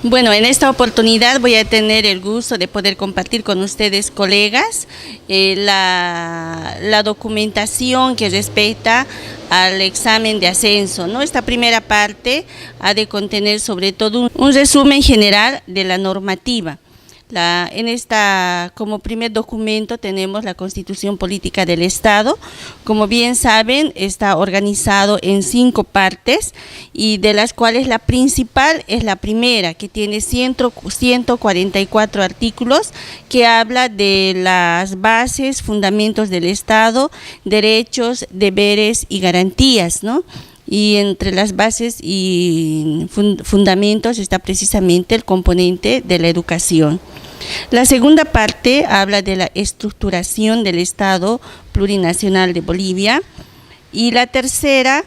Bueno, en esta oportunidad voy a tener el gusto de poder compartir con ustedes, colegas, la documentación que respecta al examen de ascenso, ¿no? Esta primera parte ha de contener sobre todo un resumen general de la normativa. Como primer documento tenemos la Constitución Política del Estado. Como bien saben, está organizado en 5 partes y de las cuales la principal es la primera, que tiene 144 artículos, que habla de las bases, fundamentos del Estado, derechos, deberes y garantías, ¿no? Y entre las bases y fundamentos está precisamente el componente de la educación. La segunda parte habla de la estructuración del Estado plurinacional de Bolivia, y la tercera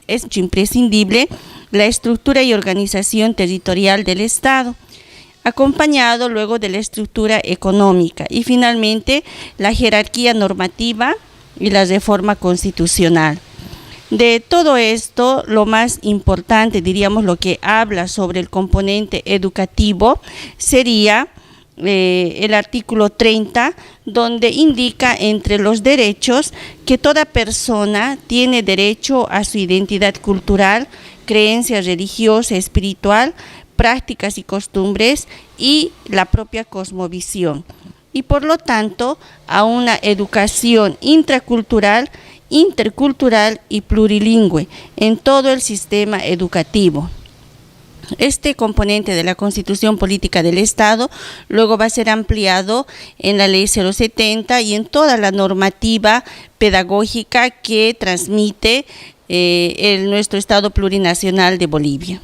es imprescindible, la estructura y organización territorial del Estado, acompañado luego de la estructura económica, y finalmente la jerarquía normativa y la reforma constitucional. De todo esto, lo más importante, diríamos, lo que habla sobre el componente educativo sería el artículo 30, donde indica entre los derechos que toda persona tiene derecho a su identidad cultural, creencia religiosa, espiritual, prácticas y costumbres y la propia cosmovisión, y por lo tanto a una educación intracultural, intercultural y plurilingüe en todo el sistema educativo. Este componente de la Constitución Política del Estado luego va a ser ampliado en la Ley 070 y en toda la normativa pedagógica que transmite nuestro Estado plurinacional de Bolivia.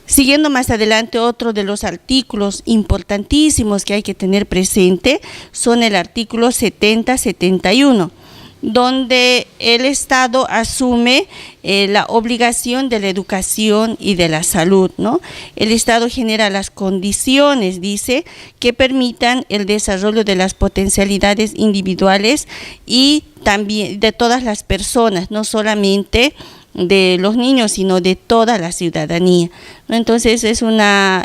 Siguiendo más adelante, otro de los artículos importantísimos que hay que tener presente son el artículo 70-71, donde el Estado asume la obligación de la educación y de la salud, ¿no? El Estado genera las condiciones, dice, que permitan el desarrollo de las potencialidades individuales y también de todas las personas, no solamente de los niños, sino de toda la ciudadanía, ¿no? Entonces es una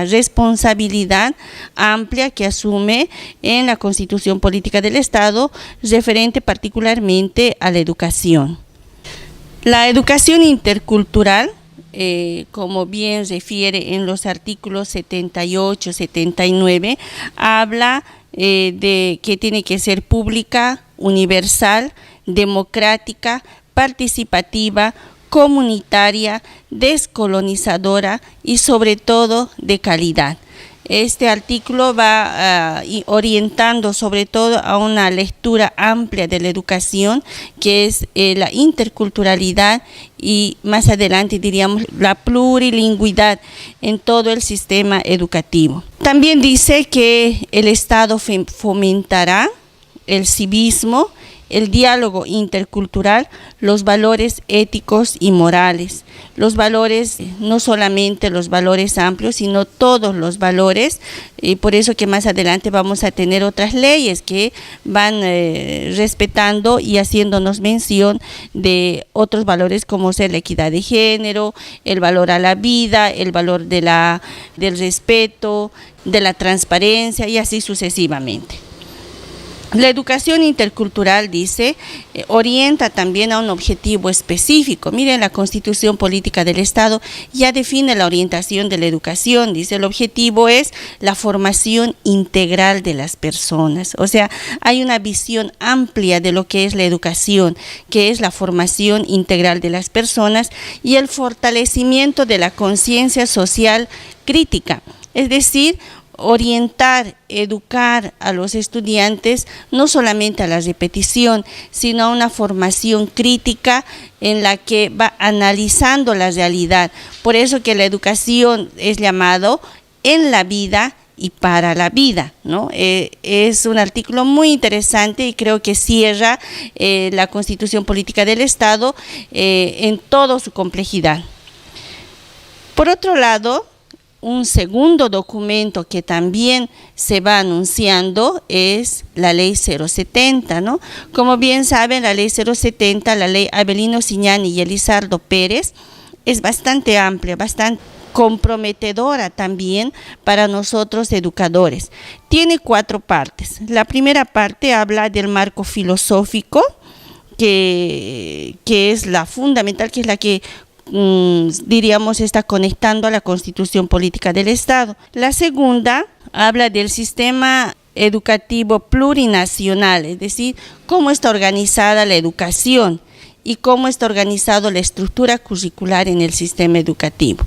responsabilidad amplia que asume en la Constitución Política del Estado, referente particularmente a la educación. La educación intercultural, como bien refiere en los artículos 78, 79, habla de que tiene que ser pública, universal, democrática, participativa, comunitaria, descolonizadora y sobre todo de calidad. Este artículo va orientando sobre todo a una lectura amplia de la educación, que es la interculturalidad y más adelante diríamos la plurilingüidad en todo el sistema educativo. También dice que el Estado fomentará el civismo, el diálogo intercultural, los valores éticos y morales, los valores, no solamente los valores amplios, sino todos los valores, y por eso que más adelante vamos a tener otras leyes que van respetando y haciéndonos mención de otros valores, como ser la equidad de género, el valor a la vida, el valor del respeto, de la transparencia y así sucesivamente. La educación intercultural, dice, orienta también a un objetivo específico. Miren, la Constitución Política del Estado ya define la orientación de la educación. Dice, el objetivo es la formación integral de las personas. O sea, hay una visión amplia de lo que es la educación, que es la formación integral de las personas y el fortalecimiento de la conciencia social crítica. Es decir, orientar, educar a los estudiantes no solamente a la repetición, sino a una formación crítica en la que va analizando la realidad. Por eso que la educación es llamado en la vida y para la vida, ¿no? Es un artículo muy interesante y creo que cierra la Constitución Política del Estado en toda su complejidad. Por otro lado, un segundo documento que también se va anunciando es la Ley 070, ¿no? Como bien saben, la Ley 070, la Ley Avelino Siñani y Elizardo Pérez, es bastante amplia, bastante comprometedora también para nosotros educadores. Tiene 4 partes. La primera parte habla del marco filosófico, que es la fundamental, que es la que diríamos está conectando a la Constitución Política del Estado. La segunda habla del sistema educativo plurinacional, es decir, cómo está organizada la educación y cómo está organizada la estructura curricular en el sistema educativo.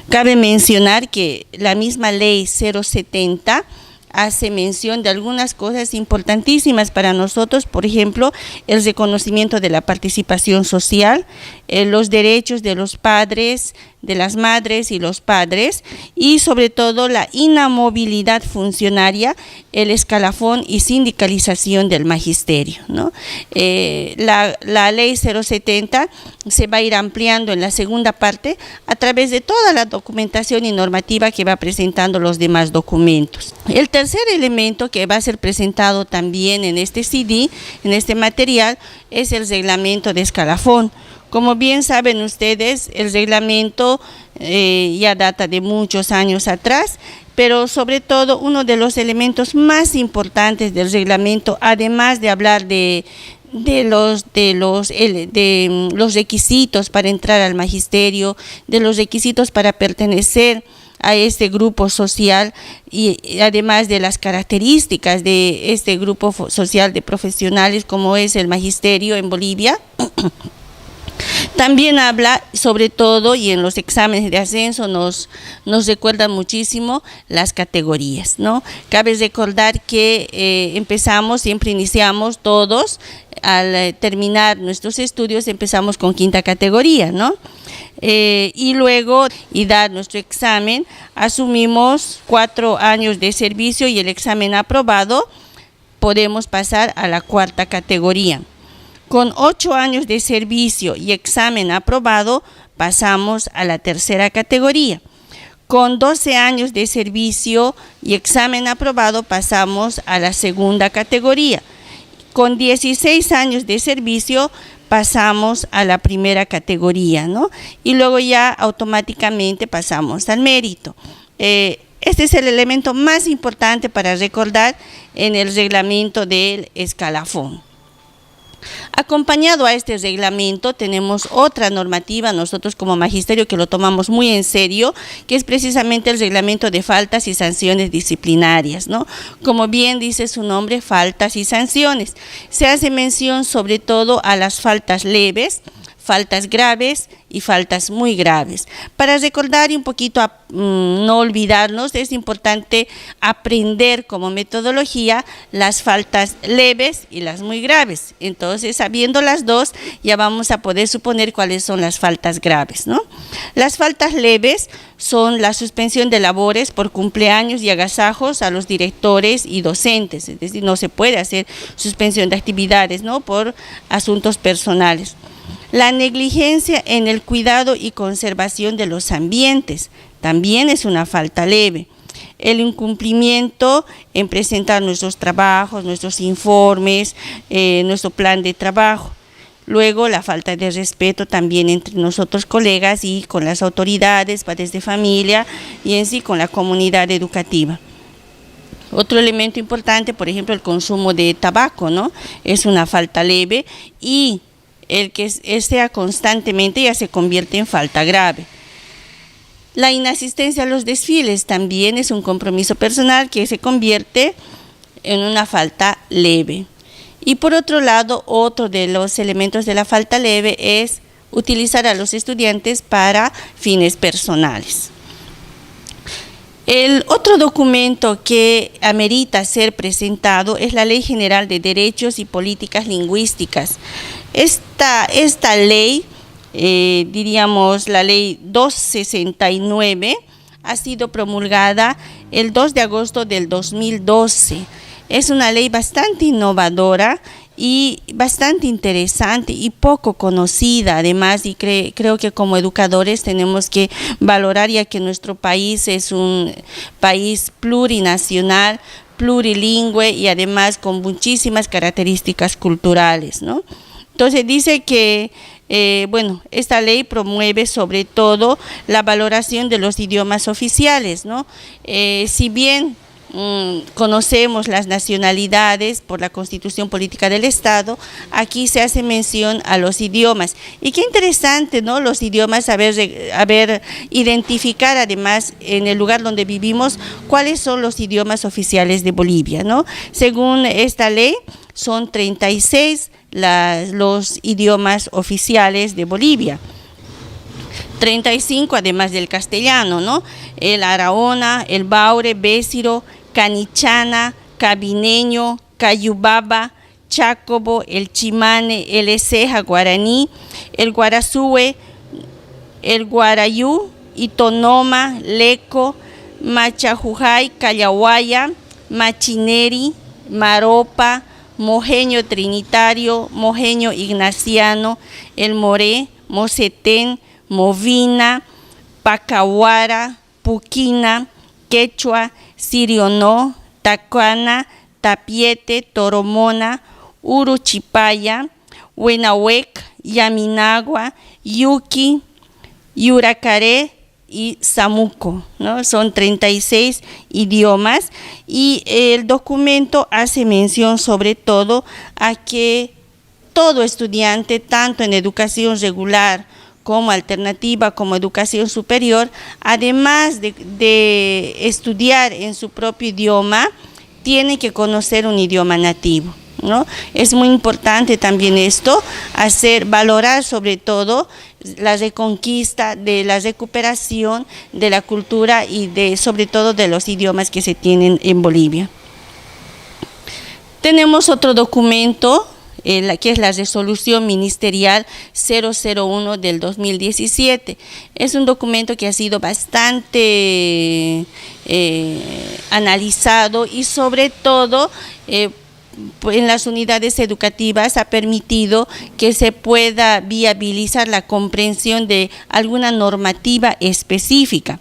Cabe mencionar que la misma ley 070 hace mención de algunas cosas importantísimas para nosotros, por ejemplo, el reconocimiento de la participación social, los derechos de los padres, de las madres y los padres, y sobre todo la inamovilidad funcionaria, el escalafón y sindicalización del magisterio, ¿no? La ley 070 se va a ir ampliando en la segunda parte a través de toda la documentación y normativa que va presentando los demás documentos. El tercer elemento que va a ser presentado también en este CD, en este material, es el reglamento de escalafón. Como bien saben ustedes, el reglamento ya data de muchos años atrás, pero sobre todo uno de los elementos más importantes del reglamento, además de hablar de los requisitos para entrar al magisterio, de los requisitos para pertenecer a este grupo social y además de las características de este grupo social de profesionales como es el magisterio en Bolivia. También habla sobre todo, y en los exámenes de ascenso nos recuerdan muchísimo las categorías, ¿no? Cabe recordar que siempre iniciamos todos, al terminar nuestros estudios empezamos con 5ª categoría, ¿no? Y luego dar nuestro examen, asumimos 4 años de servicio y el examen aprobado, podemos pasar a la 4ª categoría. Con 8 años de servicio y examen aprobado, pasamos a la 3ª categoría. Con 12 años de servicio y examen aprobado, pasamos a la 2ª categoría. Con 16 años de servicio, pasamos a la 1ª categoría, ¿no? Y luego ya automáticamente pasamos al mérito. Este es el elemento más importante para recordar en el reglamento del escalafón. Acompañado a este reglamento tenemos otra normativa, nosotros como magisterio que lo tomamos muy en serio, que es precisamente el reglamento de faltas y sanciones disciplinarias, ¿no? Como bien dice su nombre, faltas y sanciones. Se hace mención sobre todo a las faltas leves, faltas graves y faltas muy graves. Para recordar y un poquito no olvidarnos, es importante aprender como metodología las faltas leves y las muy graves. Entonces, sabiendo las dos, ya vamos a poder suponer cuáles son las faltas graves, ¿no? Las faltas leves son la suspensión de labores por cumpleaños y agasajos a los directores y docentes, es decir, no se puede hacer suspensión de actividades, ¿no?, por asuntos personales. La negligencia en el cuidado y conservación de los ambientes también es una falta leve. El incumplimiento en presentar nuestros trabajos, nuestros informes, nuestro plan de trabajo. Luego, la falta de respeto también entre nosotros colegas y con las autoridades, padres de familia y en sí con la comunidad educativa. Otro elemento importante, por ejemplo, el consumo de tabaco, ¿no? Es una falta leve y el que sea constantemente ya se convierte en falta grave. La inasistencia a los desfiles también es un compromiso personal que se convierte en una falta leve. Y por otro lado, otro de los elementos de la falta leve es utilizar a los estudiantes para fines personales. El otro documento que amerita ser presentado es la Ley General de Derechos y Políticas Lingüísticas. Esta ley, diríamos la ley 269, ha sido promulgada el 2 de agosto del 2012. Es una ley bastante innovadora y bastante interesante y poco conocida además, y creo que como educadores tenemos que valorar, ya que nuestro país es un país plurinacional, plurilingüe y además con muchísimas características culturales, ¿no? Entonces dice que Bueno, esta ley promueve sobre todo la valoración de los idiomas oficiales, ¿no? Si bien conocemos las nacionalidades por la Constitución Política del Estado, aquí se hace mención a los idiomas. Y qué interesante, ¿no? Los idiomas, identificar además en el lugar donde vivimos cuáles son los idiomas oficiales de Bolivia, ¿no? Según esta ley, son 36 los idiomas oficiales de Bolivia. 35 además del castellano, ¿no? El araona, el baure, bésiro, canichana, cabineño, cayubaba, chacobo, el chimane, el eseja guaraní, el guarazúe, el guarayú, itonoma, leco, machajujay, callahuaya, machineri, maropa, mojeño trinitario, mojeño ignaciano, el moré, mocetén, movina, pacahuara, puquina, quechua, sirionó, tacuana, tapiete, toromona, uruchipaya, huenahuec, yaminagua, yuqui, yuracaré y samuco, ¿no? Son 36 idiomas y el documento hace mención sobre todo a que todo estudiante, tanto en educación regular como alternativa, como educación superior, además de estudiar en su propio idioma, tiene que conocer un idioma nativo, ¿no? Es muy importante también esto, valorar sobre todo la reconquista, de la recuperación de la cultura y sobre todo de los idiomas que se tienen en Bolivia. Tenemos otro documento, que es la resolución ministerial 001 del 2017. Es un documento que ha sido bastante analizado y sobre todo en las unidades educativas ha permitido que se pueda viabilizar la comprensión de alguna normativa específica.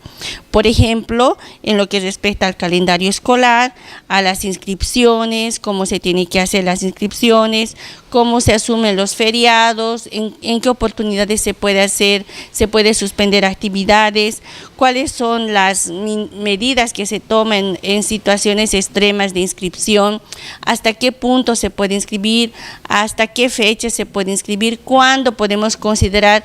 Por ejemplo, en lo que respecta al calendario escolar, a las inscripciones, cómo se tienen que hacer las inscripciones, cómo se asumen los feriados, en qué oportunidades se puede suspender actividades, cuáles son las medidas que se toman en situaciones extremas de inscripción, hasta qué punto se puede inscribir, hasta qué fecha se puede inscribir, cuándo podemos considerar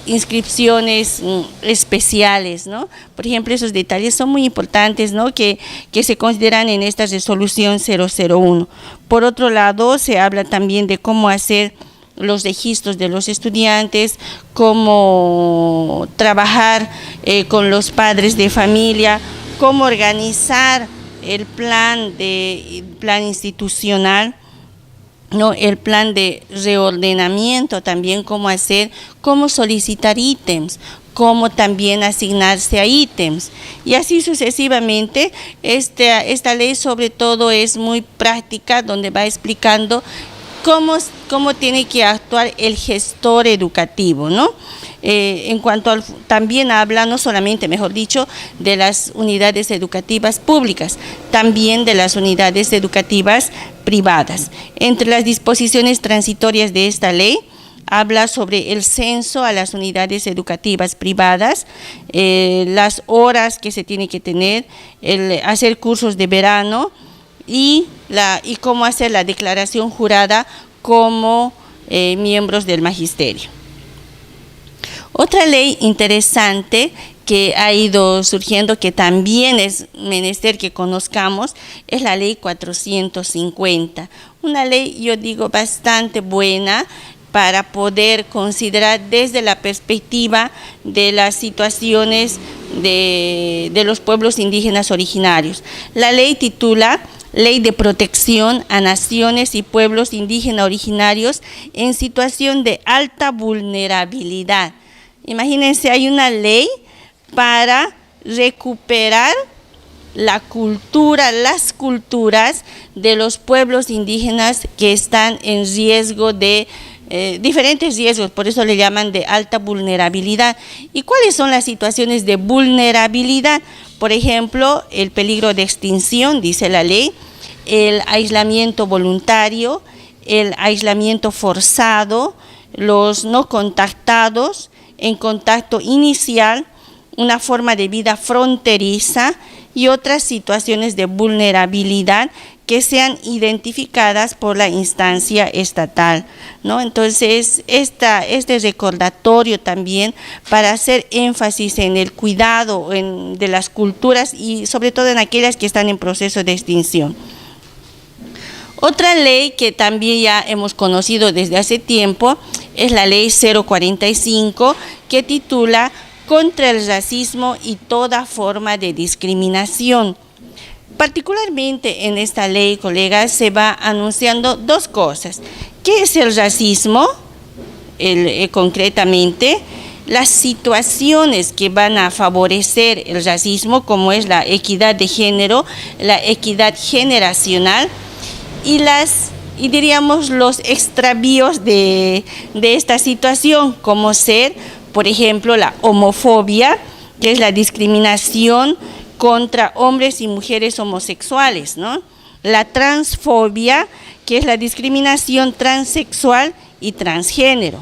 inscripciones especiales, ¿no? Por ejemplo, esos detalles son muy importantes, ¿no? que se consideran en esta resolución 001. Por otro lado, se habla también de cómo hacer los registros de los estudiantes, cómo trabajar con los padres de familia, cómo organizar el plan institucional, ¿no? El plan de reordenamiento también, cómo solicitar ítems, cómo también asignarse a ítems y así sucesivamente. Esta ley sobre todo es muy práctica, donde va explicando cómo tiene que actuar el gestor educativo, ¿no? También habla no solamente, mejor dicho, de las unidades educativas públicas, también de las unidades educativas privadas. Entre las disposiciones transitorias de esta ley, habla sobre el censo a las unidades educativas privadas, las horas que se tiene que tener, hacer cursos de verano y cómo hacer la declaración jurada como miembros del magisterio. Otra ley interesante que ha ido surgiendo, que también es menester que conozcamos, es la ley 450. Una ley, yo digo, bastante buena para poder considerar desde la perspectiva de las situaciones de los pueblos indígenas originarios. La ley titula Ley de Protección a Naciones y Pueblos Indígenas Originarios en situación de alta vulnerabilidad. Imagínense, hay una ley para recuperar la cultura, las culturas de los pueblos indígenas que están en riesgo de diferentes riesgos, por eso le llaman de alta vulnerabilidad. ¿Y cuáles son las situaciones de vulnerabilidad? Por ejemplo, el peligro de extinción, dice la ley, el aislamiento voluntario, el aislamiento forzado, los no contactados en contacto inicial, una forma de vida fronteriza y otras situaciones de vulnerabilidad que sean identificadas por la instancia estatal, ¿no? Entonces, este recordatorio también para hacer énfasis en el cuidado de las culturas y sobre todo en aquellas que están en proceso de extinción. Otra ley que también ya hemos conocido desde hace tiempo es la ley 045, que titula Contra el racismo y toda forma de discriminación. Particularmente en esta ley, colegas, se va anunciando dos cosas. ¿Qué es el racismo? Concretamente, las situaciones que van a favorecer el racismo, como es la equidad de género, la equidad generacional y diríamos los extravíos de esta situación, como ser, por ejemplo, la homofobia, que es la discriminación contra hombres y mujeres homosexuales, ¿no? La transfobia, que es la discriminación transexual y transgénero.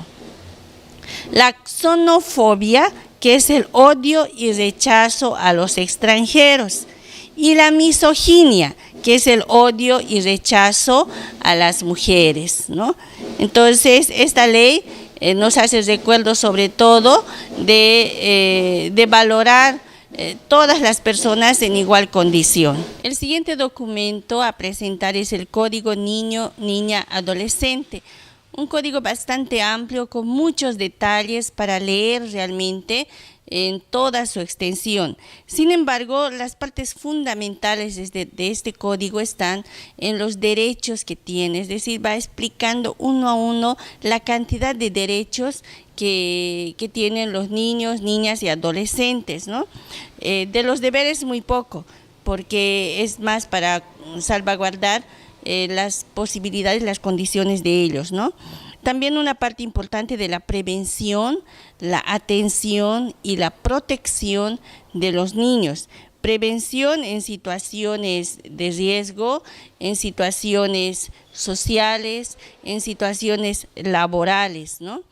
La xenofobia, que es el odio y rechazo a los extranjeros. Y la misoginia, que es el odio y rechazo a las mujeres, ¿no? Entonces, esta ley nos hace recuerdo sobre todo de valorar todas las personas en igual condición. El siguiente documento a presentar es el Código Niño-Niña Adolescente, un código bastante amplio con muchos detalles para leer realmente en toda su extensión. Sin embargo, las partes fundamentales de este código están en los derechos que tiene, es decir, va explicando uno a uno la cantidad de derechos que tienen los niños, niñas y adolescentes, ¿no? De los deberes muy poco, porque es más para salvaguardar las posibilidades, las condiciones de ellos, ¿no? También una parte importante de la prevención, la atención y la protección de los niños. Prevención en situaciones de riesgo, en situaciones sociales, en situaciones laborales, ¿no?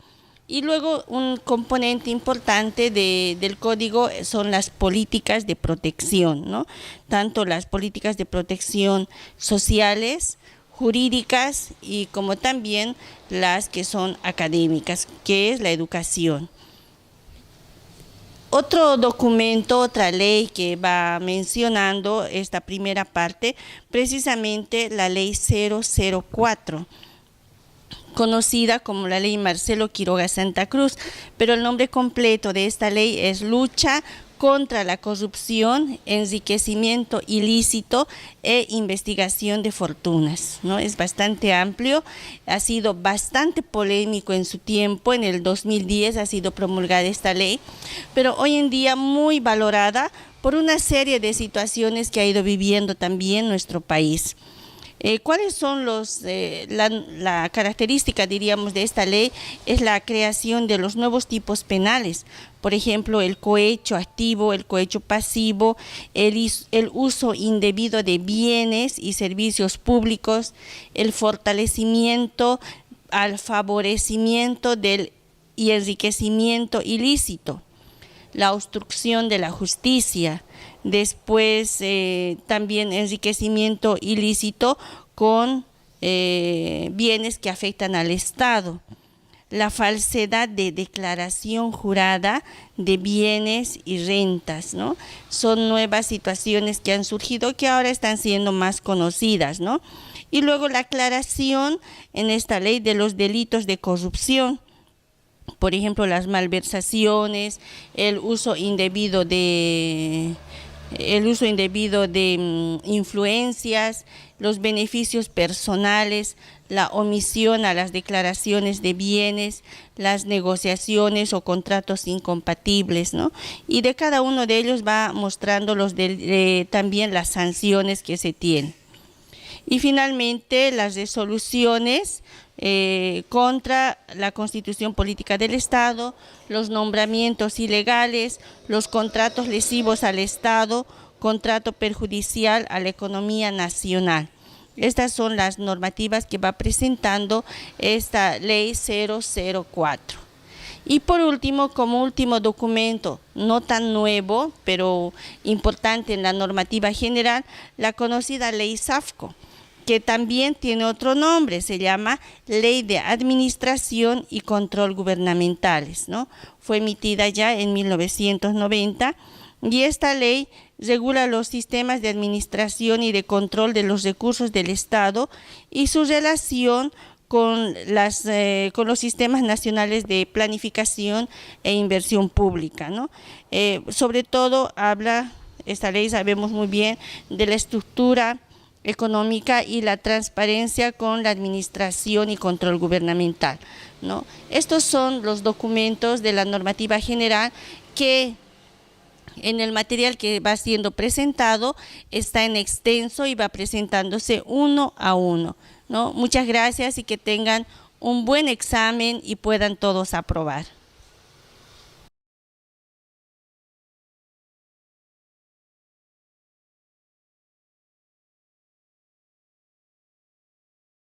Y luego un componente importante del código son las políticas de protección, ¿no? Tanto las políticas de protección sociales, jurídicas y como también las que son académicas, que es la educación. Otro documento, otra ley que va mencionando esta primera parte, precisamente la ley 004, conocida como la ley Marcelo Quiroga Santa Cruz, pero el nombre completo de esta ley es Lucha contra la corrupción, enriquecimiento ilícito e investigación de fortunas, ¿no? Es bastante amplio, ha sido bastante polémico en su tiempo, en el 2010 ha sido promulgada esta ley, pero hoy en día muy valorada por una serie de situaciones que ha ido viviendo también nuestro país. ¿Cuáles son la característica, diríamos, de esta ley? Es la creación de los nuevos tipos penales, por ejemplo, el cohecho activo, el cohecho pasivo, el uso indebido de bienes y servicios públicos, el fortalecimiento al favorecimiento y enriquecimiento ilícito, la obstrucción de la justicia. Después también enriquecimiento ilícito con bienes que afectan al Estado, la falsedad de declaración jurada de bienes y rentas, ¿no? Son nuevas situaciones que han surgido que ahora están siendo más conocidas, ¿no? Y luego la aclaración en esta ley de los delitos de corrupción, por ejemplo, las malversaciones, el uso indebido de influencias, los beneficios personales, la omisión a las declaraciones de bienes, las negociaciones o contratos incompatibles, ¿no? Y de cada uno de ellos va mostrando también las sanciones que se tienen. Y finalmente las resoluciones contra la Constitución Política del Estado, los nombramientos ilegales, los contratos lesivos al Estado, contrato perjudicial a la economía nacional. Estas son las normativas que va presentando esta ley 004. Y por último, como último documento, no tan nuevo, pero importante en la normativa general, la conocida ley SAFCO, que también tiene otro nombre, se llama Ley de Administración y Control Gubernamentales, ¿no? Fue emitida ya en 1990 y esta ley regula los sistemas de administración y de control de los recursos del Estado y su relación con los sistemas nacionales de planificación e inversión pública, ¿no? Sobre todo habla, esta ley sabemos muy bien, de la estructura económica y la transparencia con la administración y control gubernamental, ¿no? Estos son los documentos de la normativa general que en el material que va siendo presentado está en extenso y va presentándose uno a uno, ¿no? Muchas gracias y que tengan un buen examen y puedan todos aprobar.